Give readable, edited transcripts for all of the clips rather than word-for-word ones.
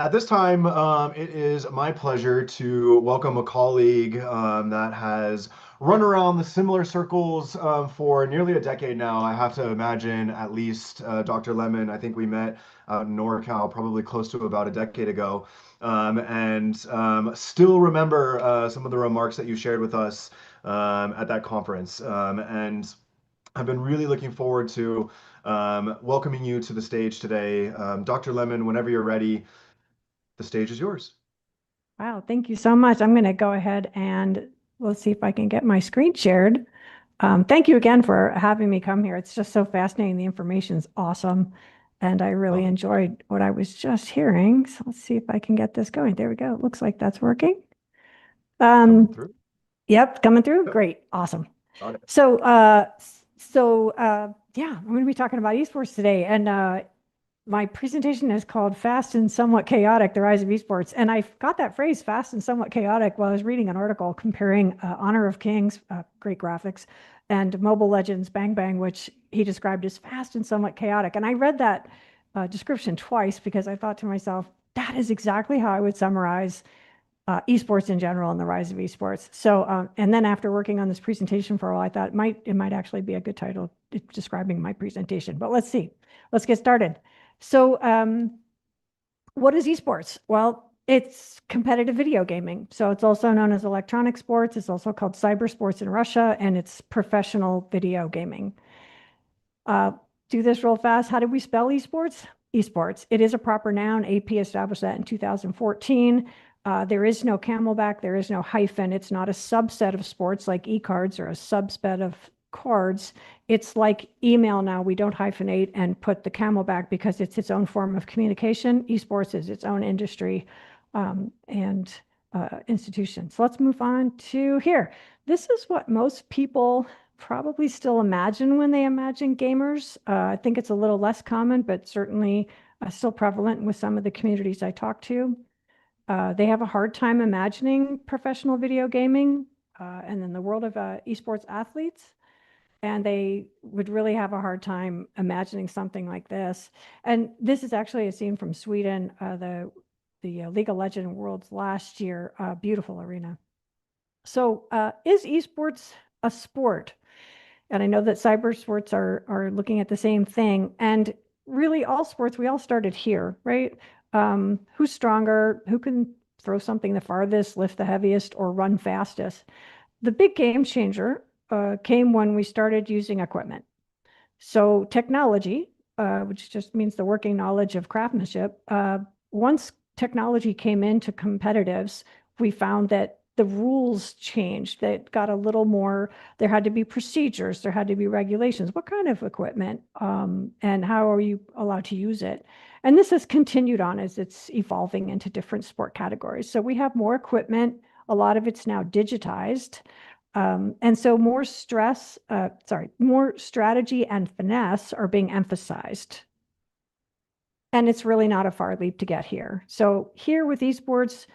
At this time, it is my pleasure to welcome a colleague that has run around the similar circles for nearly a decade now. I have to imagine at least Dr. Lemon. I think we met out in NorCal probably close to about a decade ago. And still remember some of the remarks that you shared with us at that conference. And I've been really looking forward to welcoming you to the stage today. Dr. Lemon, whenever you're ready, the stage is yours. Wow, thank you so much. I'm going to go ahead and let's see if I can get my screen shared. Thank you again for having me come here. It's just so fascinating. The information is awesome. And I really Oh, enjoyed what I was just hearing. So let's see if I can get this going. There we go. It looks like that's working. coming Um, through. yep, coming through. Yep, Great. Awesome. got it. Yeah, I'm going to be talking about esports today. And my presentation is called Fast and Somewhat Chaotic, The Rise of Esports. And I got that phrase, fast and somewhat chaotic, while I was reading an article comparing Honor of Kings, great graphics, and Mobile Legends Bang Bang, which he described as fast and somewhat chaotic. And I read that description twice because I thought to myself, that is exactly how I would summarize esports in general and the rise of esports. And then after working on this presentation for a while, I thought it might actually be a good title describing my presentation. But let's see. Let's get started. So, what is esports? Well, it's competitive video gaming. So it's also known as electronic sports. It's also called cyber sports in Russia, and it's professional video gaming. Uh, do this real fast. How do we spell esports? Esports. It is a proper noun. AP established that in 2014. There is no camelback. There is no hyphen. It's not a subset of sports like e-cards or a subset of cards. It's like email now. We don't hyphenate and put the camelback because it's its own form of communication. Esports is its own industry and institution. So let's move on to here. This is what most people probably still imagine when they imagine gamers. I think it's a little less common, but certainly still prevalent with some of the communities I talk to. They have a hard time imagining professional video gaming and then the world of esports athletes. And they would really have a hard time imagining something like this. And this is actually a scene from Sweden, the League of Legends Worlds last year, beautiful arena. So is esports a sport? And I know that cyber sports are looking at the same thing. And really, all sports, we all started here, right? Who's stronger? Who can throw something the farthest, lift the heaviest, or run fastest? The big game changer came when we started using equipment. So technology, which just means the working knowledge of craftsmanship, once technology came into competitives, we found that the rules changed. That got a little more, there had to be procedures, there had to be regulations. What kind of equipment and how are you allowed to use it? And this has continued on as it's evolving into different sport categories. So we have more equipment. A lot of it's now digitized. And so more more strategy and finesse are being emphasized. And it's really not a far leap to get here. So here with esports,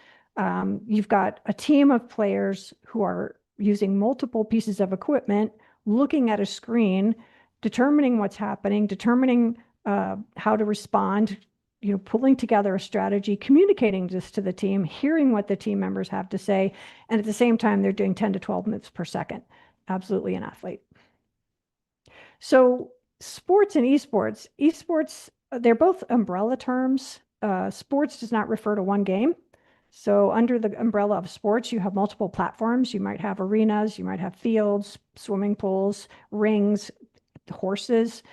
you've got a team of players who are using multiple pieces of equipment, looking at a screen, determining what's happening, determining how to respond, pulling together a strategy, communicating this to the team, hearing what the team members have to say, and at the same time, they're doing 10 to 12 moves per second. Absolutely an athlete. So sports and esports, they're both umbrella terms. Sports does not refer to one game. So under the umbrella of sports, you have multiple platforms. You might have arenas, you might have fields, swimming pools, rings, horses.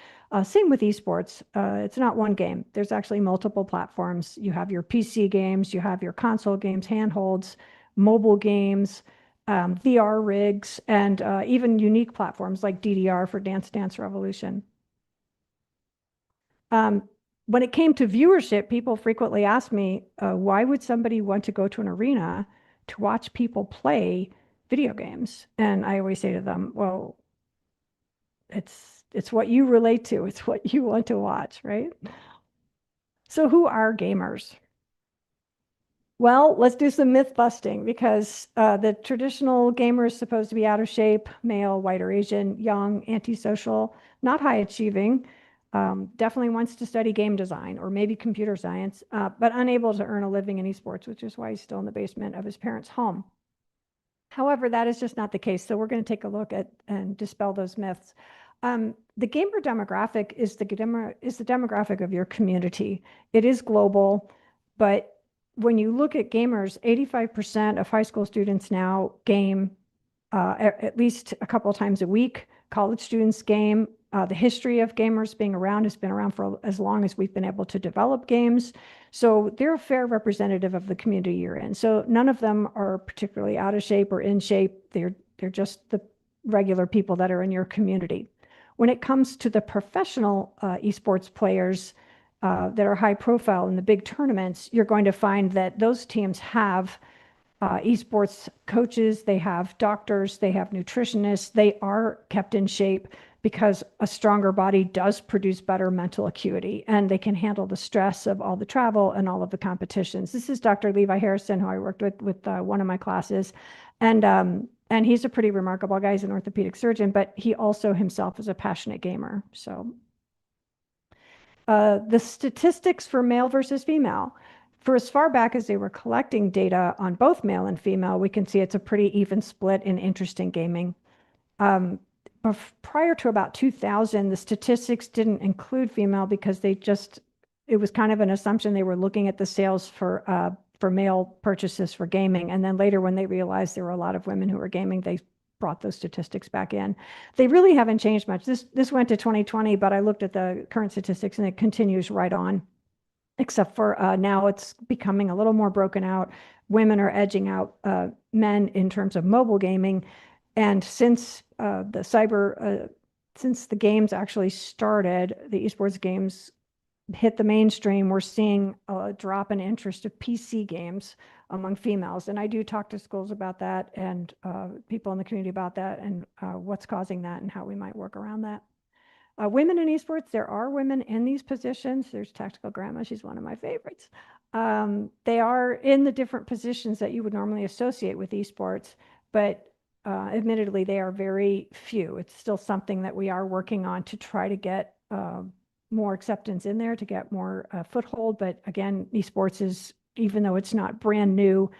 Same with esports. It's not one game. There's actually multiple platforms. You have your PC games, you have your console games, handholds, mobile games, VR rigs, and even unique platforms like DDR for Dance Dance Revolution. When it came to viewership, people frequently asked me, why would somebody want to go to an arena to watch people play video games? And I always say to them, well, it's what you relate to. It's what you want to watch, right? So who are gamers? Well, let's do some myth busting because the traditional gamer is supposed to be out of shape, male, white or Asian, young, antisocial, not high achieving. definitely wants to study game design or maybe computer science, but unable to earn a living in esports, which is why he's still in the basement of his parents' home. However, that is just not the case. So we're going to take a look at and dispel those myths. The gamer demographic is the demographic of your community. It is global, but when you look at gamers, 85% of high school students now game at least a couple of times a week. College students game. The history of gamers being around has been around for as long as we've been able to develop games. So they're a fair representative of the community you're in. So none of them are particularly out of shape or in shape. They're just the regular people that are in your community. When it comes to the professional esports players that are high profile in the big tournaments, you're going to find that those teams have esports coaches, they have doctors, they have nutritionists, they are kept in shape because a stronger body does produce better mental acuity and they can handle the stress of all the travel and all of the competitions. This is Dr. Levi Harrison, who I worked with one of my classes. And he's a pretty remarkable guy. He's an orthopedic surgeon, but he also himself is a passionate gamer. So the statistics for male versus female. For as far back as they were collecting data on both male and female, we can see it's a pretty even split in interest in gaming. Prior to about 2000, the statistics didn't include female because it was kind of an assumption they were looking at the sales for male purchases for gaming. And then later when they realized there were a lot of women who were gaming, they brought those statistics back in. They really haven't changed much. This went to 2020, but I looked at the current statistics and it continues right on, except for now it's becoming a little more broken out. Women are edging out men in terms of mobile gaming. And since the games actually started, the esports games hit the mainstream, we're seeing a drop in interest of PC games among females. And I do talk to schools about that and people in the community about that and what's causing that and how we might work around that. Women in esports, there are women in these positions. There's Tactical Grandma, she's one of my favorites. They are in the different positions that you would normally associate with esports, but admittedly, they are very few. It's still something that we are working on to try to get more acceptance in there, to get more foothold. But again, esports is, even though it's not brand new,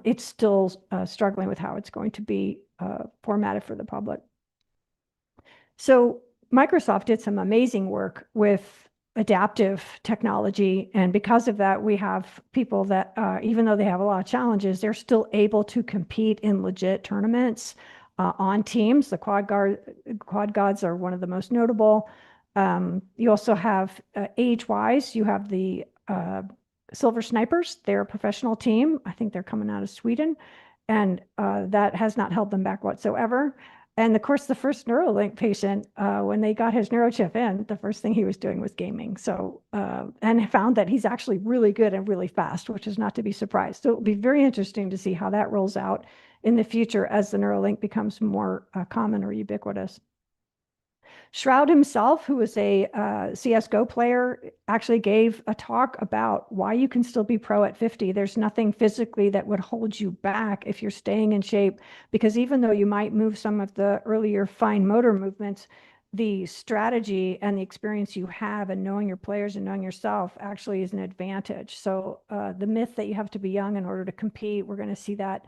it's still struggling with how it's going to be formatted for the public. So Microsoft did some amazing work with adaptive technology. And because of that, we have people that, even though they have a lot of challenges, they're still able to compete in legit tournaments on teams. The quad gods are one of the most notable. You also have age-wise, you have the Silver Snipers. They're a professional team. I think they're coming out of Sweden. And that has not held them back whatsoever. And of course, the first Neuralink patient, when they got his neurochip in, the first thing he was doing was gaming. So, and found that he's actually really good and really fast, which is not to be surprised. So it'll be very interesting to see how that rolls out in the future as the Neuralink becomes more common or ubiquitous. Shroud himself, who was a CSGO player, actually gave a talk about why you can still be pro at 50. There's nothing physically that would hold you back if you're staying in shape, because even though you might move some of the earlier fine motor movements, the strategy and the experience you have and knowing your players and knowing yourself actually is an advantage. So the myth that you have to be young in order to compete, we're going to see that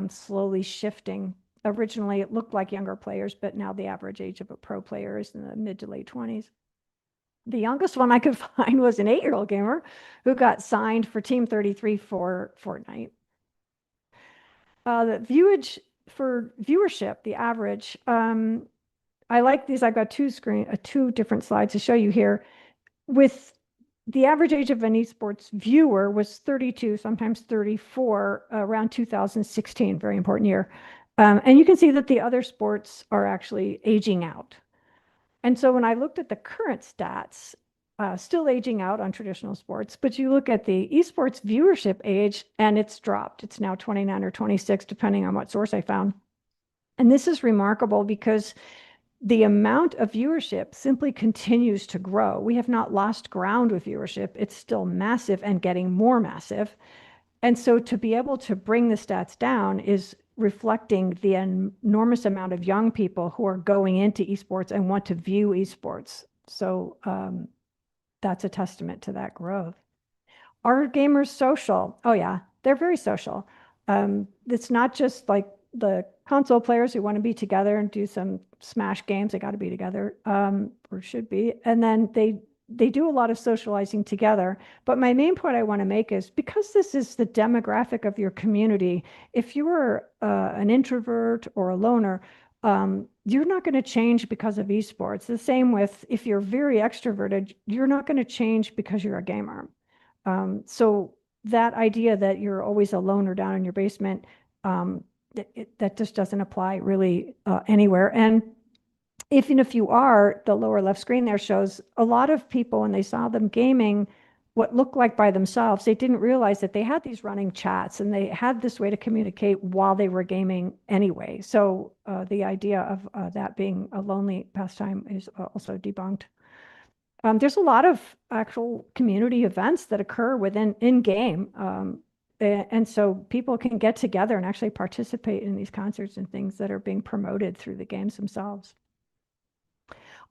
slowly shifting. Originally, it looked like younger players, but now the average age of a pro player is in the mid to late 20s. The youngest one I could find was an 8-year-old gamer who got signed for Team 33 for Fortnite. The viewage for viewership, the average, I like these. I've got two different slides to show you here. With the average age of an esports viewer was 32, sometimes 34, around 2016, very important year. And you can see that the other sports are actually aging out. And so when I looked at the current stats, still aging out on traditional sports, but you look at the esports viewership age and it's dropped. It's now 29 or 26, depending on what source I found. And this is remarkable because the amount of viewership simply continues to grow. We have not lost ground with viewership. It's still massive and getting more massive. And so to be able to bring the stats down is reflecting the enormous amount of young people who are going into esports and want to view esports. So that's a testament to that growth. Are gamers social? Oh yeah, they're very social. It's not just like the console players who want to be together and do some Smash games. They got to be together, or should be. And then they do a lot of socializing together. But my main point I want to make is because this is the demographic of your community, if you are an introvert or a loner, you're not going to change because of esports. The same with if you're very extroverted, you're not going to change because you're a gamer. So that idea that you're always a loner down in your basement, that just doesn't apply really anywhere. And even if you are, the lower left screen there shows a lot of people when they saw them gaming what looked like by themselves, they didn't realize that they had these running chats and they had this way to communicate while they were gaming anyway. So the idea of that being a lonely pastime is also debunked. There's a lot of actual community events that occur within in-game. And so people can get together and actually participate in these concerts and things that are being promoted through the games themselves.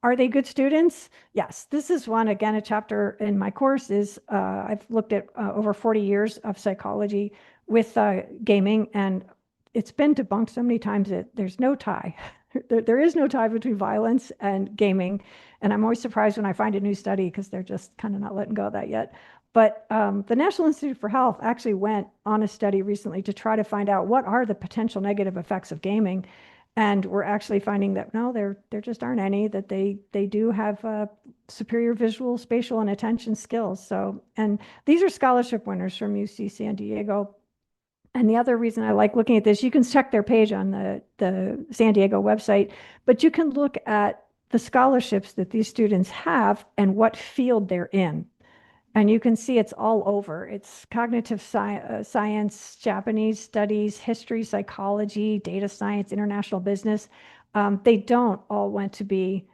Are they good students? Yes. This is one, again, a chapter in my course is I've looked at over 40 years of psychology with gaming, and it's been debunked so many times that there's no tie. There is no tie between violence and gaming. And I'm always surprised when I find a new study because they're just kind of not letting go of that yet. But the National Institute for Health actually went on a study recently to try to find out what are the potential negative effects of gaming. And we're actually finding that no, there just aren't any, that they do have superior visual, spatial, and attention skills. So, and these are scholarship winners from UC San Diego. And the other reason I like looking at this, you can check their page on the San Diego website, but you can look at the scholarships that these students have and what field they're in. And you can see it's all over. It's cognitive science, Japanese studies, history, psychology, data science, international business. They don't all want to be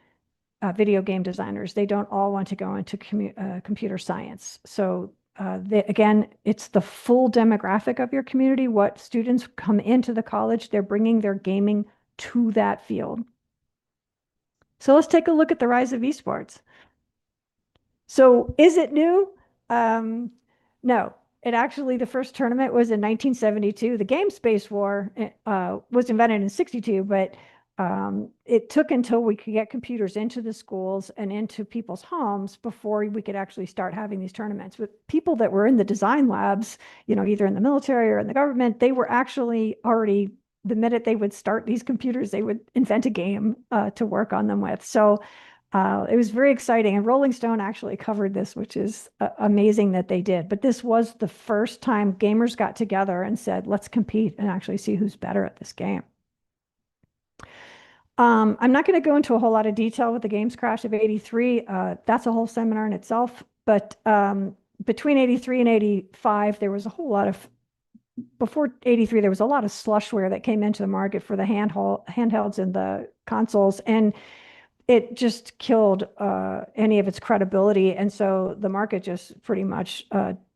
video game designers. They don't all want to go into computer science. So again, it's the full demographic of your community. What students come into the college, they're bringing their gaming to that field. So let's take a look at the rise of esports. So is it new? No, it actually, the first tournament was in 1972. The game Space War was invented in 62, but it took until we could get computers into the schools and into people's homes before we could actually start having these tournaments. But people that were in the design labs, you know, either in the military or in the government, they were actually already, the minute they would start these computers, they would invent a game to work on them with. So it was very exciting. And Rolling Stone actually covered this, which is amazing that they did. But this was the first time gamers got together and said, let's compete and actually see who's better at this game. I'm not going to go into a whole lot of detail with the games crash of 83. That's a whole seminar in itself. But between 83 and 85, there was a whole lot of, before 83, there was a lot of slushware that came into the market for the handhelds and the consoles. And it just killed any of its credibility. And so the market just pretty much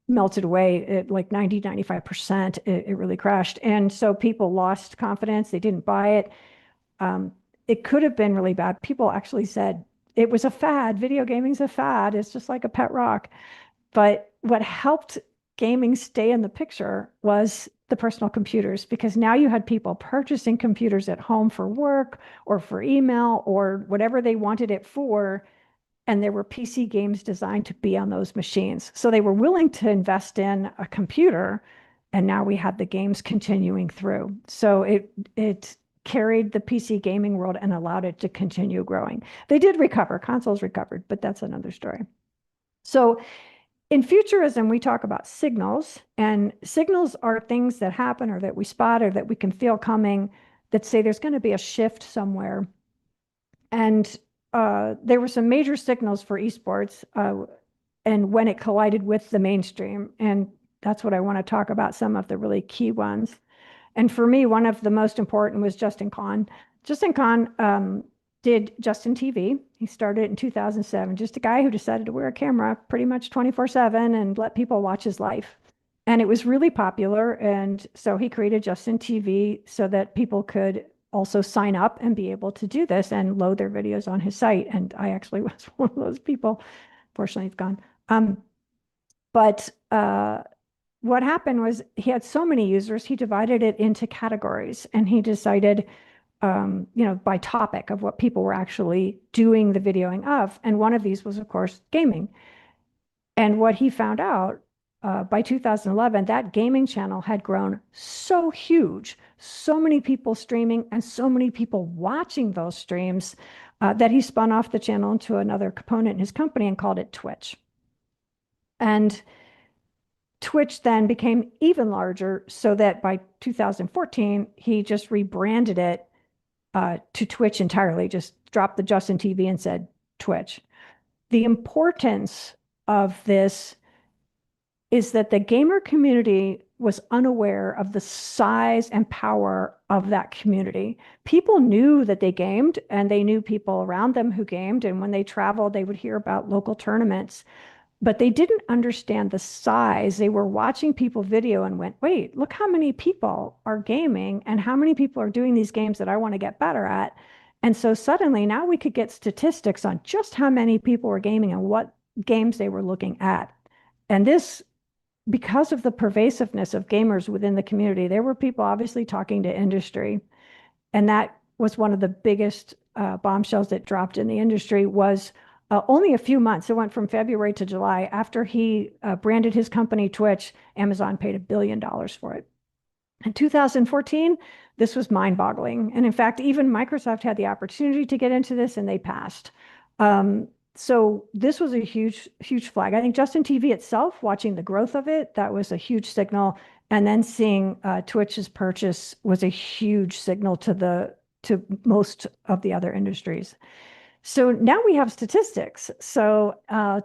melted away at like 95%. It really crashed. And so people lost confidence. They didn't buy it. It could have been really bad. People actually said it was a fad. Video gaming's a fad. It's just like a pet rock. But what helped gaming stay in the picture was the personal computers, because now you had people purchasing computers at home for work or for email or whatever they wanted it for. And there were PC games designed to be on those machines. So they were willing to invest in a computer. And now we had the games continuing through. So it carried the PC gaming world and allowed it to continue growing. They did recover, consoles recovered, but that's another story. So in futurism, we talk about signals, and signals are things that happen or that we spot or that we can feel coming that say there's going to be a shift somewhere. And there were some major signals for esports and when it collided with the mainstream. And that's what I want to talk about, some of the really key ones. And for me, one of the most important was Justin Kan. Justin Kan did Justin TV. He started in 2007, just a guy who decided to wear a camera pretty much 24/7 and let people watch his life. And it was really popular. And so he created Justin TV so that people could also sign up and be able to do this and load their videos on his site. And I actually was one of those people. Fortunately, it's gone. But what happened was he had so many users, he divided it into categories, and he decided, by topic of what people were actually doing the videoing of. And one of these was, of course, gaming. And what he found out by 2011, that gaming channel had grown so huge, so many people streaming and so many people watching those streams, that he spun off the channel into another component in his company and called it Twitch. And Twitch then became even larger, so that by 2014, he just rebranded it to Twitch entirely, just dropped the Justin TV and said Twitch. The importance of this is that the gamer community was unaware of the size and power of that community. People knew that they gamed, and they knew people around them who gamed. And when they traveled, they would hear about local tournaments, but they didn't understand the size. They were watching people video and went, wait, look how many people are gaming and how many people are doing these games that I want to get better at. And so suddenly now we could get statistics on just how many people were gaming and what games they were looking at. And this, because of the pervasiveness of gamers within the community, there were people obviously talking to industry. And that was one of the biggest bombshells that dropped in the industry. Was only a few months, it went from February to July, after he branded his company Twitch, Amazon paid $1 billion for it. In 2014, this was mind-boggling. And in fact, even Microsoft had the opportunity to get into this and they passed. So this was a huge, huge flag. I think Justin TV itself, watching the growth of it, that was a huge signal. And then seeing Twitch's purchase was a huge signal to most of the other industries. So now we have statistics. So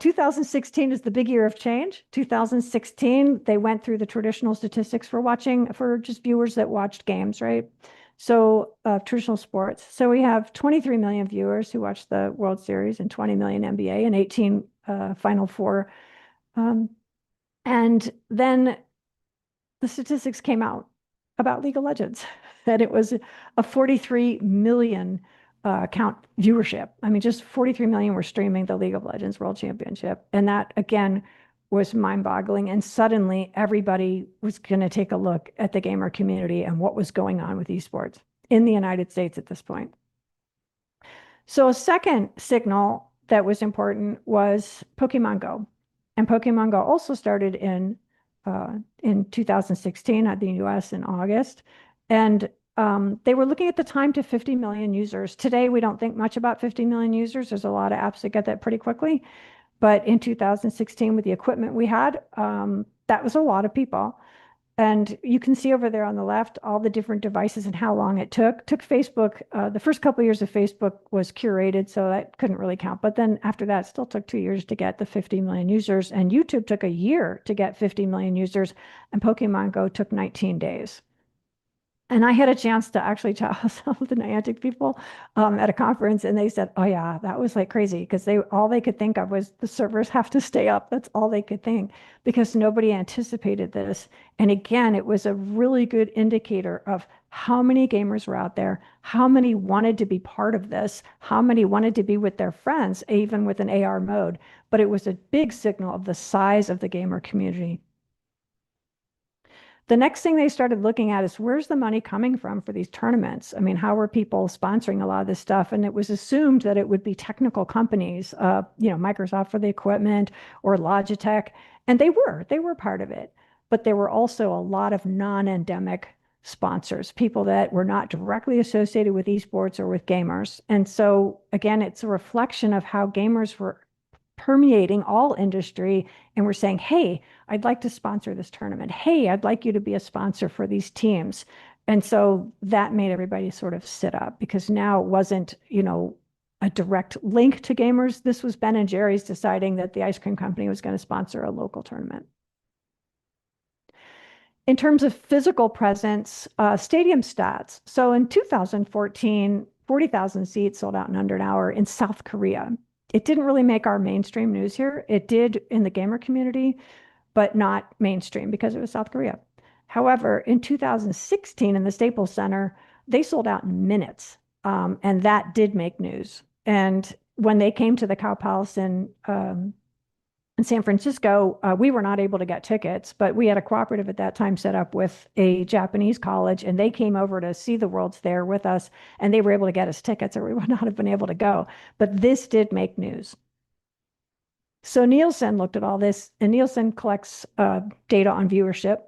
2016 is the big year of change. 2016, they went through the traditional statistics for just viewers that watched games, right? So traditional sports. So we have 23 million viewers who watch the World Series and 20 million NBA and 18 Final Four. And then the statistics came out about League of Legends, that it was a 43 million count viewership. I mean, just 43 million were streaming the League of Legends World Championship. And that, again, was mind-boggling. And suddenly everybody was going to take a look at the gamer community and what was going on with esports in the United States at this point. So a second signal that was important was Pokemon Go. And Pokemon Go also started in 2016 at the US in August. And they were looking at the time to 50 million users. Today, we don't think much about 50 million users. There's a lot of apps that get that pretty quickly. But in 2016, with the equipment we had, that was a lot of people. And you can see over there on the left all the different devices and how long it took. Took Facebook, the first couple of years of Facebook was curated, so that couldn't really count. But then after that, it still took 2 years to get the 50 million users. And YouTube took a year to get 50 million users. And Pokemon Go took 19 days. And I had a chance to actually tell some of the Niantic people at a conference, and they said, oh yeah, that was like crazy, because all they could think of was the servers have to stay up. That's all they could think, because nobody anticipated this. And again, it was a really good indicator of how many gamers were out there, how many wanted to be part of this, how many wanted to be with their friends, even with an AR mode. But it was a big signal of the size of the gamer community. The next thing they started looking at is, where's the money coming from for these tournaments? I mean, how were people sponsoring a lot of this stuff? And it was assumed that it would be technical companies, Microsoft for the equipment or Logitech. And they were part of it. But there were also a lot of non-endemic sponsors, people that were not directly associated with esports or with gamers. And so again, it's a reflection of how gamers were permeating all industry, and we're saying, hey, I'd like to sponsor this tournament. Hey, I'd like you to be a sponsor for these teams. And so that made everybody sort of sit up, because now it wasn't, a direct link to gamers. This was Ben and Jerry's deciding that the ice cream company was going to sponsor a local tournament. In terms of physical presence, stadium stats. So in 2014, 40,000 seats sold out in under an hour in South Korea. It didn't really make our mainstream news here. It did in the gamer community, but not mainstream because it was South Korea. However, in 2016 in the Staples Center, they sold out in minutes. And that did make news. And when they came to the Cow Palace in San Francisco, we were not able to get tickets, but we had a cooperative at that time set up with a Japanese college, and they came over to see the World's Fair with us, and they were able to get us tickets, or we would not have been able to go. But this did make news. So Nielsen looked at all this, and Nielsen collects data on viewership.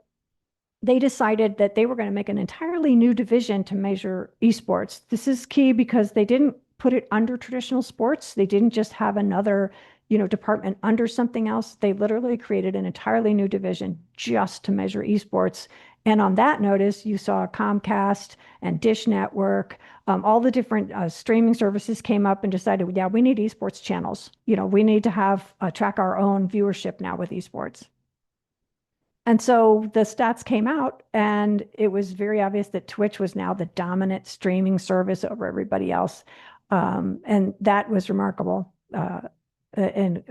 They decided that they were going to make an entirely new division to measure esports. This is key because they didn't put it under traditional sports. They didn't just have another department under something else. They literally created an entirely new division just to measure esports. And on that notice, you saw Comcast and Dish Network, all the different streaming services came up and decided, yeah, we need esports channels. We need to have track our own viewership now with esports. And so the stats came out, and it was very obvious that Twitch was now the dominant streaming service over everybody else. And that was remarkable. And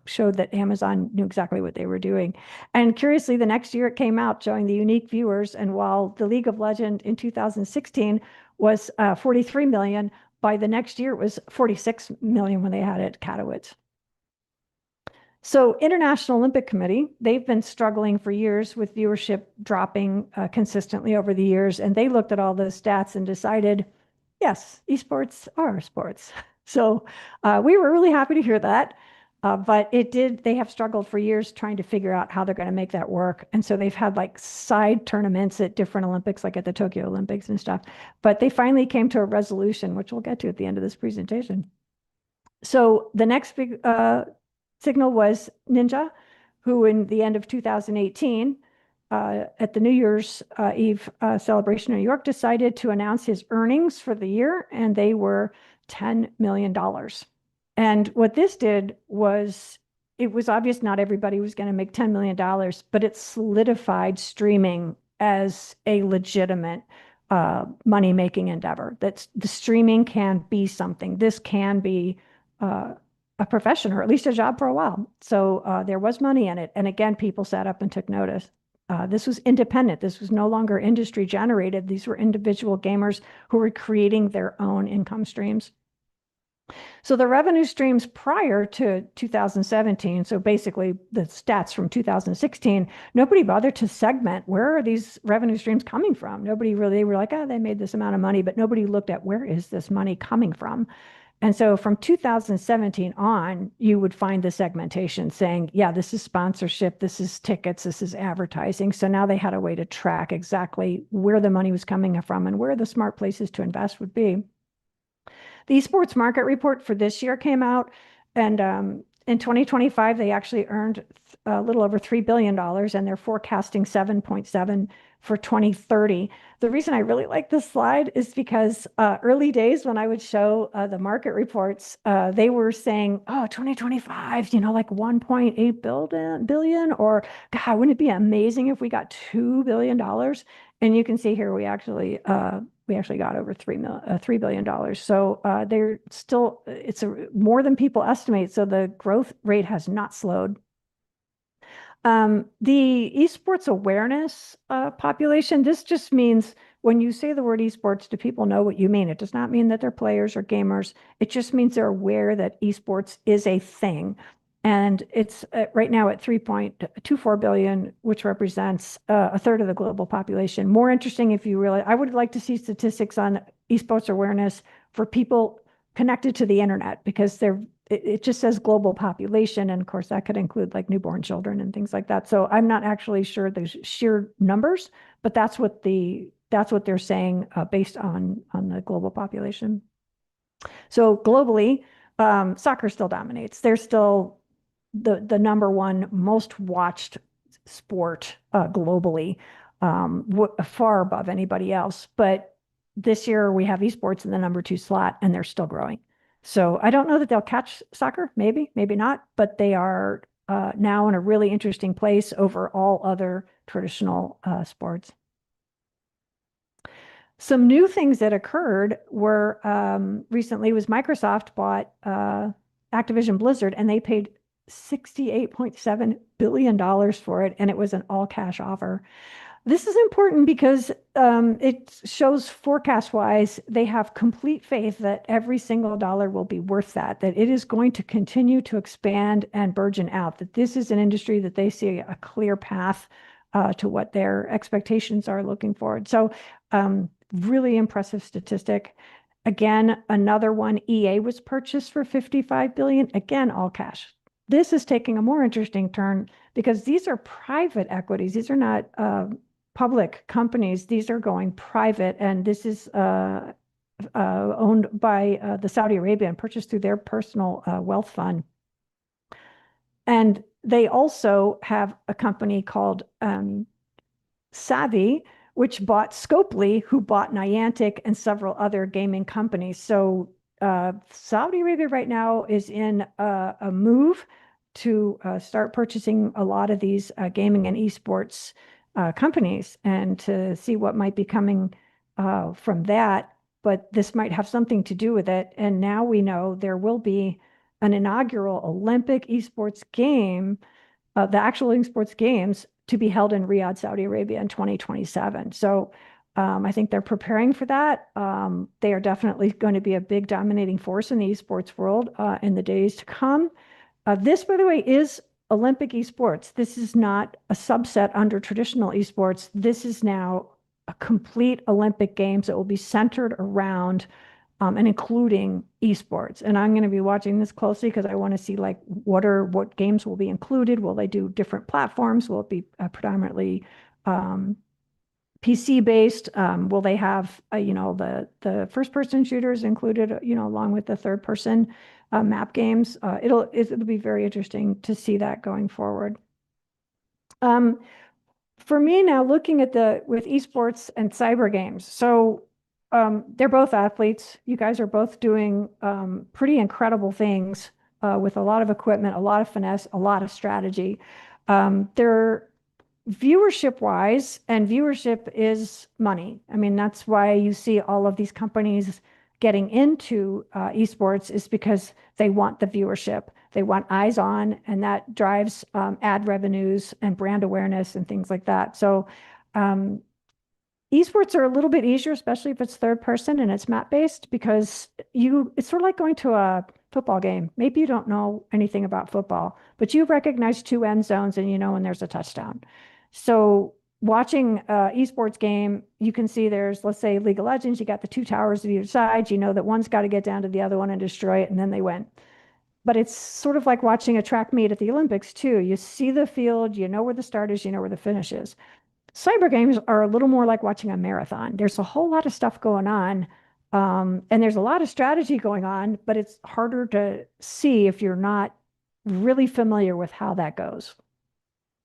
showed that Amazon knew exactly what they were doing. And curiously, the next year it came out showing the unique viewers. And while the League of Legends in 2016 was 43 million, by the next year it was 46 million when they had it at Katowice. So International Olympic Committee, they've been struggling for years with viewership dropping consistently over the years. And they looked at all those stats and decided, yes, esports are sports. So we were really happy to hear that. But they have struggled for years trying to figure out how they're going to make that work. And so they've had like side tournaments at different Olympics, like at the Tokyo Olympics and stuff. But they finally came to a resolution, which we'll get to at the end of this presentation. So the next big signal was Ninja, who in the end of 2018, at the New Year's Eve celebration in New York, decided to announce his earnings for the year, and they were $10 million. And what this did was, it was obvious not everybody was going to make $10 million, but it solidified streaming as a legitimate money-making endeavor. That the streaming can be something. This can be a profession, or at least a job for a while. So there was money in it. And again, people sat up and took notice. This was independent. This was no longer industry generated. These were individual gamers who were creating their own income streams. So the revenue streams prior to 2017, so basically the stats from 2016, nobody bothered to segment where are these revenue streams coming from. Nobody really, they were like, oh, they made this amount of money, but nobody looked at where is this money coming from. And so from 2017 on, you would find the segmentation saying, yeah, this is sponsorship, this is tickets, this is advertising. So now they had a way to track exactly where the money was coming from and where the smart places to invest would be. The esports market report for this year came out, and in 2025, they actually earned a little over $3 billion, and they're forecasting 7.7 for 2030. The reason I really like this slide is because early days when I would show the market reports, they were saying, oh, 2025, like 1.8 billion, or God, wouldn't it be amazing if we got $2 billion? And you can see here we actually got over $3 billion. So they're still, it's more than people estimate. So the growth rate has not slowed. The esports awareness population, this just means when you say the word esports, do people know what you mean? It does not mean that they're players or gamers. It just means they're aware that esports is a thing. And it's right now at 3.24 billion, which represents a third of the global population. More interesting if you really, I would like to see statistics on esports awareness for people connected to the internet, because it just says global population. And of course that could include like newborn children and things like that. So I'm not actually sure the sheer numbers, but that's what they're saying based on the global population. So globally, soccer still dominates. They're still the number one most watched sport globally, far above anybody else. But this year we have esports in the number 2 slot, and they're still growing. So I don't know that they'll catch soccer, maybe not, but they are now in a really interesting place over all other traditional sports. Some new things that occurred were recently was Microsoft bought Activision Blizzard, and they paid $68.7 billion for it, and it was an all-cash offer. This is important because it shows forecast wise, they have complete faith that every single dollar will be worth that it is going to continue to expand and burgeon out, that this is an industry that they see a clear path to what their expectations are looking forward. So, really impressive statistic. Again, another one, EA was purchased for 55 billion, again, all cash. This is taking a more interesting turn because these are private equities. These are not public companies. These are going private, and this is owned by the Saudi Arabia and purchased through their personal wealth fund. And they also have a company called Savvy, which bought Scopely, who bought Niantic and several other gaming companies. So Saudi Arabia right now is in a move to start purchasing a lot of these gaming and esports companies and to see what might be coming from that. But this might have something to do with it. And now we know there will be an inaugural Olympic esports game, the actual esports games to be held in Riyadh, Saudi Arabia in 2027. So I think they're preparing for that. They are definitely going to be a big dominating force in the esports world in the days to come. This, by the way, is Olympic esports. This is not a subset under traditional esports. This is now a complete Olympic Games that will be centered around and including esports. And I'm going to be watching this closely because I want to see like what games will be included. Will they do different platforms? Will it be predominantly PC based? Will they have the first person shooters included, along with the third person map games? It'll be very interesting to see that going forward. For me now, looking at with esports and cyber games, so they're both athletes. You guys are both doing pretty incredible things with a lot of equipment, a lot of finesse, a lot of strategy. They're viewership wise, and viewership is money. I mean, that's why you see all of these companies getting into esports, is because they want the viewership. They want eyes on, and that drives ad revenues and brand awareness and things like that. So esports are a little bit easier, especially if it's third person and it's map based, because it's sort of like going to a football game. Maybe you don't know anything about football, but you recognize two end zones and you know when there's a touchdown. So watching esports game, you can see there's, let's say, League of Legends, you got the two towers of either side. You know that one's got to get down to the other one and destroy it, and then they win. But it's sort of like watching a track meet at the Olympics too. You see the field, you know where the start is, you know where the finish is. Cyber games are a little more like watching a marathon. There's a whole lot of stuff going on, and there's a lot of strategy going on, but it's harder to see if you're not really familiar with how that goes.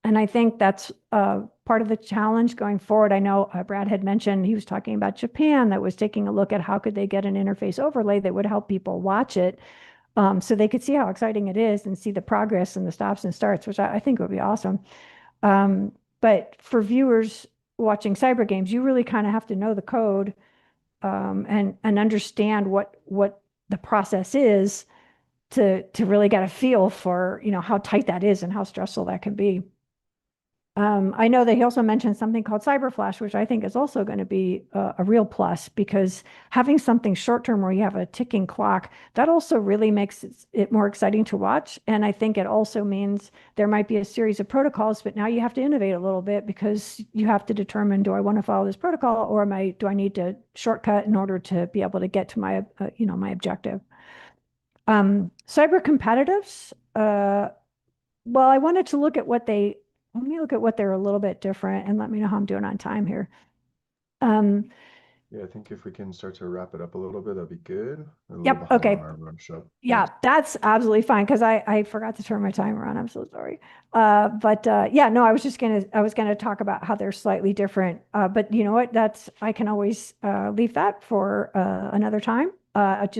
And I think that's part of the challenge going forward. I know Brad had mentioned, he was talking about Japan, that was taking a look at how could they get an interface overlay that would help people watch it, so they could see how exciting it is and see the progress and the stops and starts, which I think would be awesome. But for viewers watching cyber games, you really kind of have to know the code and understand what the process is to really get a feel for how tight that is and how stressful that can be. I know that he also mentioned something called Cyber Flash, which I think is also going to be a real plus, because having something short term where you have a ticking clock, that also really makes it more exciting to watch. And I think it also means there might be a series of protocols, but now you have to innovate a little bit, because you have to determine, do I want to follow this protocol, or do I need to shortcut in order to be able to get to my my objective? Cyber competitives. Well, I wanted to look at let me look at what they're a little bit different, and let me know how I'm doing on time here. Yeah, I think if we can start to wrap it up a little bit, that'd be good. A little Yep. behind Okay. on our run show. Yeah, that's absolutely fine, because I forgot to turn my timer on. I'm so sorry. But yeah, no, I was gonna talk about how they're slightly different. But you know what? I can always leave that for another time. Thank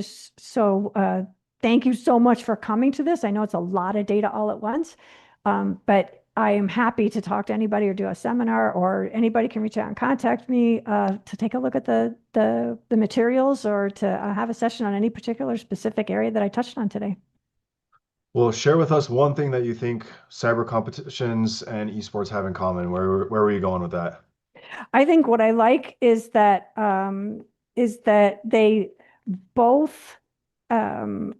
you so much for coming to this. I know it's a lot of data all at once, but I am happy to talk to anybody or do a seminar, or anybody can reach out and contact me to take a look at the materials, or to have a session on any particular specific area that I touched on today. Well, share with us one thing that you think cyber competitions and esports have in common. Where were you going with that? I think what I like is that they both um,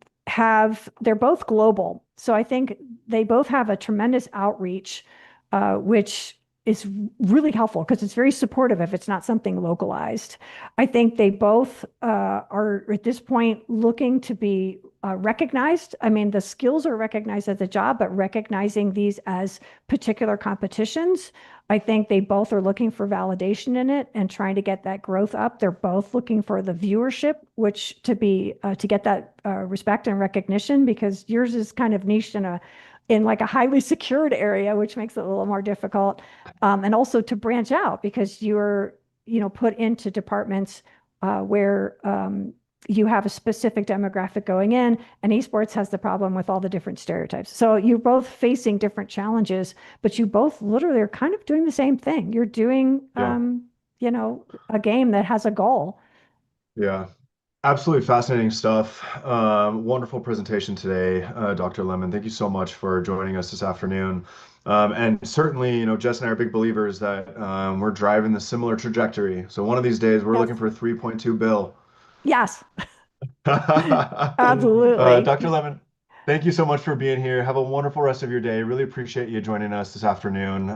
they're both global. So I think they both have a tremendous outreach, which is really helpful because it's very supportive if it's not something localized. I think they both are at this point looking to be recognized. I mean, the skills are recognized as a job, but recognizing these as particular competitions. I think they both are looking for validation in it and trying to get that growth up. They're both looking for the viewership, which to get that respect and recognition, because yours is kind of niched in like a highly secured area, which makes it a little more difficult. And also to branch out because you're, put into departments where you have a specific demographic going in, and esports has the problem with all the different stereotypes. So you're both facing different challenges, but you both literally are kind of doing the same thing. You're doing, Yeah. a game that has a goal. Yeah. Absolutely fascinating stuff. Wonderful presentation today, Dr. Lemon. Thank you so much for joining us this afternoon. And certainly, Jess and I are big believers that we're driving the similar trajectory. So one of these days, we're Yes. looking for a 3.2 bill. Yes, absolutely. Dr. Lemon, thank you so much for being here. Have a wonderful rest of your day. Really appreciate you joining us this afternoon.